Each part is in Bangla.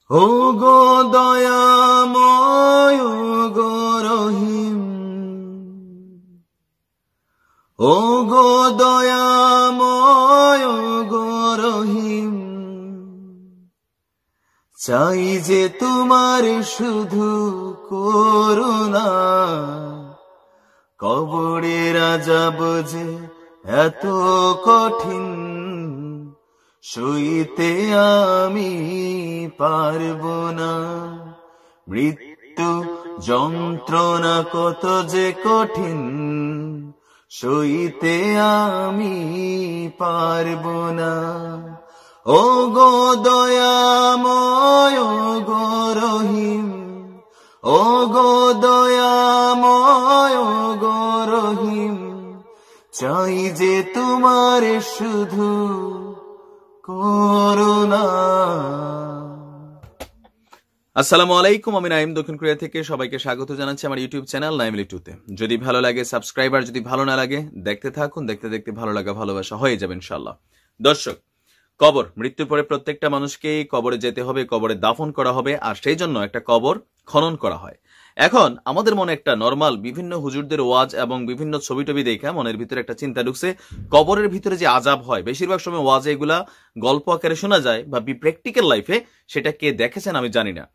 ও গো দয়াময় ও গো রহিম, ও গো দয়াময় ও গো রহিম, চাই যে তোমার শুধু করুণা। কবরের আযাব যে এত কঠিন, সইতে আমি পারবো না। মৃত্যু যন্ত্রণা কত যে কঠিন, সইতে আমি পারবো না। ও গো দয়াময় ও গো রহিম, ও গো দয়াময় ও গো রহিম, চাই যে তোমার শুধু করুণা। আসসালামু আলাইকুম, আমি নাইম দক্ষিণ কোরিয়া থেকে সবাইকে স্বাগত জানাচ্ছি আমার ইউটিউব চ্যানেল নাইমলি টুতে। যদি ভালো লাগে সাবস্ক্রাইবার, যদি ভালো না লাগে দেখতে থাকুন, দেখতে দেখতে ভালো লাগা ভালোবাসা হয়ে যাবে ইনশাআল্লাহ। দর্শক, কবর, মৃত্যুর পরে প্রত্যেকটা মানুষকেই কবরে যেতে হবে, কবরে দাফন করা হবে, আর সেই জন্য একটা কবর খনন করা হয়। এখন আমাদের মনে একটা নরমাল বিভিন্ন হুজুরদের ওয়াজ এবং বিভিন্ন ছবি টবি দেখা মনের ভিতরে একটা চিন্তা ঢুকছে, কবরের ভিতরে যে আযাব হয়, বেশিরভাগ সময় ওয়াজে এগুলা গল্প আকারে শোনা যায় বা প্র্যাকটিক্যাল লাইফে সেটা কে দেখেছেন আমি জানি না।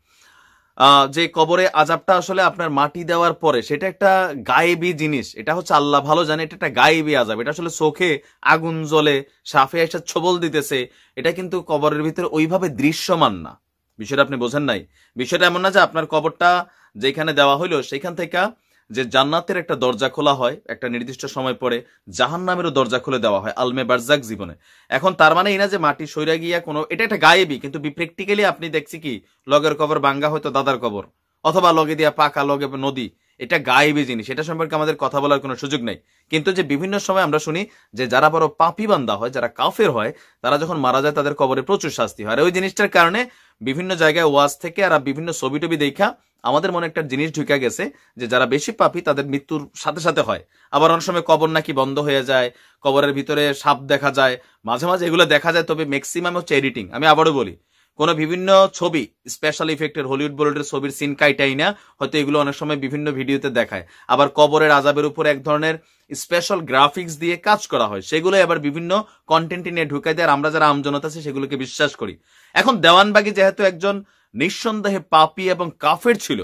যে কবরে আযাবটা আসলে আপনার মাটি দেওয়ার পরে সেটা একটা গায়েবী জিনিস, এটা হচ্ছে আল্লাহ ভালো জানে, এটা একটা গায়েবী আযাব। এটা আসলে চোখে আগুন জ্বলে সাফে এসে ছবল দিতেছে, এটা কিন্তু কবরের ভিতরে ওইভাবে দৃশ্যমান না। বিষয়টা আপনি বোঝেন নাই। বিষয়টা এমন না যে আপনার কবরটা যেখানে দেওয়া হইলো সেখান থেকে যে জান্নাতের একটা দরজা খোলা হয় একটা নির্দিষ্ট সময় পরে, জাহান্নামেরও দরজা খুলে দেওয়া হয় আলমে বারজাক জীবনে। এখন তার মানে এই না যে মাটি সইরা গিয়া কোনো, এটা একটা গায়েবী, কিন্তু প্র্যাকটিক্যালি আপনি দেখছি কি লগের কবর ভাঙ্গা হয়তো দাদার কবর, অথবা লগে দিয়া পাকা লগে নদী, এটা গায়েবী জিনিস, এটা সম্পর্কে আমাদের কথা বলার কোনো সুযোগ নেই। কিন্তু যে বিভিন্ন সময় আমরা শুনি যে যারা বড় পাপী বান্দা হয়, যারা কাফের হয়, তারা যখন মারা যায় তাদের কবরে প্রচুর শাস্তি হয়। আর ওই জিনিসটার কারণে বিভিন্ন জায়গায় ওয়াজ থেকে আর বিভিন্ন ছবি টবি দেখা আমাদের মনে একটা জিনিস ঢুকে গেছে যে যারা বেশি পাপী তাদের মৃত্যুর সাথে সাথে হয়। আবার অনেক সময় কবর নাকি বন্ধ হয়ে যায়, কবরের ভিতরে সাপ দেখা যায়, মাঝে মাঝে এগুলো দেখা যায়, তবে ম্যাক্সিমাম হচ্ছে এডিটিং। আমি আবারও বলি, কোনো বিভিন্ন ছবি স্পেশাল ইফেক্টের হলিউড বলিউডের ছবির সিন কাইটাই না, হয়তো এগুলো অনেক সময় বিভিন্ন ভিডিওতে দেখায়। আবার কবরের আযাবের উপরে এক ধরনের স্পেশাল গ্রাফিক্স দিয়ে কাজ করা হয়, সেগুলো আবার বিভিন্ন কন্টেন্ট নিয়ে ঢুকাই দেয়, আর আমরা যারা আমজনতা আছে সেগুলোকে বিশ্বাস করি। এখন দেওয়ানবাগী যেহেতু একজন নিঃসন্দেহে পাপী এবং কাফের ছিল,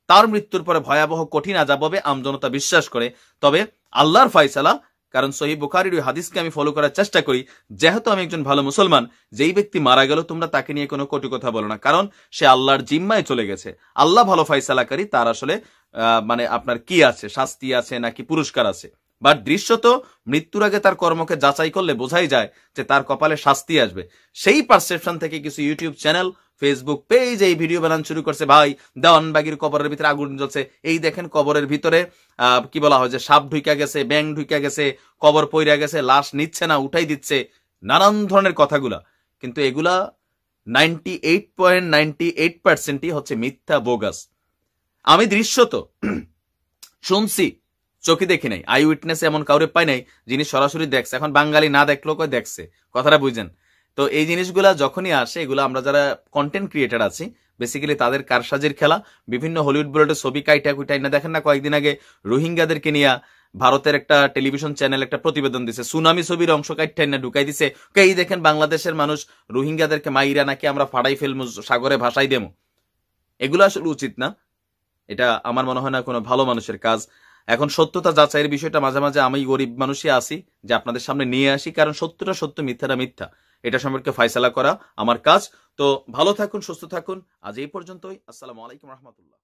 তার মৃত্যুর পরে ভয়াবহ কঠিন আযাব হবে আমজনতা বিশ্বাস করে। তবে আল্লাহর ফয়সালা, কারণ সহিহ বুখারীর ওই হাদিসকে আমি ফলো করার চেষ্টা করি, যেহেতু আমি একজন ভালো মুসলমান, যেই ব্যক্তি মারা গেল তোমরা তাকে নিয়ে কোনো কটু কথা বলো না, কারণ সে আল্লাহর জিম্মায় চলে গেছে। আল্লাহ ভালো ফয়সালাকারী, তার আসলে মানে আপনার কি আছে, শাস্তি আছে নাকি পুরস্কার আছে। বাট দৃশ্যত মৃত্যুর আগে তার কর্মকে যাচাই করলে বোঝাই যায় যে তার কপালে শাস্তি আসবে। সেই পারসেপশন থেকে কিছু ইউটিউব চ্যানেল, ফেসবুক পেজ এই ভিডিও বানানো শুরু করছে, ভাই দেওয়ানবাগীর কবরের ভিতরে আগুন জ্বলছে, এই দেখেন কবরের ভিতরে কি বলা হয় যে সাপ ঢুইকা গেছে, ব্যাং ঢুইকা গেছে, কবর পইরা গেছে, লাশ নিচ্ছে না উঠাই দিচ্ছে, নানান ধরনের কথাগুলা। কিন্তু এগুলা 98.98% হচ্ছে মিথ্যা, বোগাস। আমি দৃশ্যত শুনছি, চোখে দেখি নাই, আই উইটনেস এমন কাউরে পাই নাই যিনি সরাসরি দেখছে। এখন বাঙালি না দেখলেও কয় দেখছে, কথাটা বুঝেন। তো এই জিনিসগুলা যখনই আসে, এগুলো আমরা যারা কন্টেন্ট ক্রিয়েটার আছি বেসিক্যালি তাদের কারসাজির খেলা। বিভিন্ন হলিউড বলিউডের ছবি কাইটা কুইটাই না, দেখেন না কয়েকদিন আগে রোহিঙ্গাদেরকে নিয়ে ভারতের একটা টেলিভিশন চ্যানেল একটা প্রতিবেদন দিছে, সুনামি ছবির অংশ কাইটাই না ঢুকাই দিছে, এই দেখেন বাংলাদেশের মানুষ রোহিঙ্গাদেরকে মাইরা নাকি আমরা ফাড়াই ফেলবো, সাগরে ভাসাই দেবো। এগুলো আসলে উচিত না, এটা আমার মনে হয় না কোনো ভালো মানুষের কাজ। এখন সত্যতা যাচাইয়ের বিষয়টা মাঝে মাঝে আমি গরিব মানুষই আসি যে আপনাদের সামনে নিয়ে আসি, কারণ সত্যটা সত্য, মিথ্যাটা মিথ্যা, এটা সম্পর্কে ফয়সালা করা আমার কাজ। তো ভালো থাকুন, সুস্থ থাকুন, আজ এই পর্যন্তই। আসসালামু আলাইকুম রহমতুল্লাহ।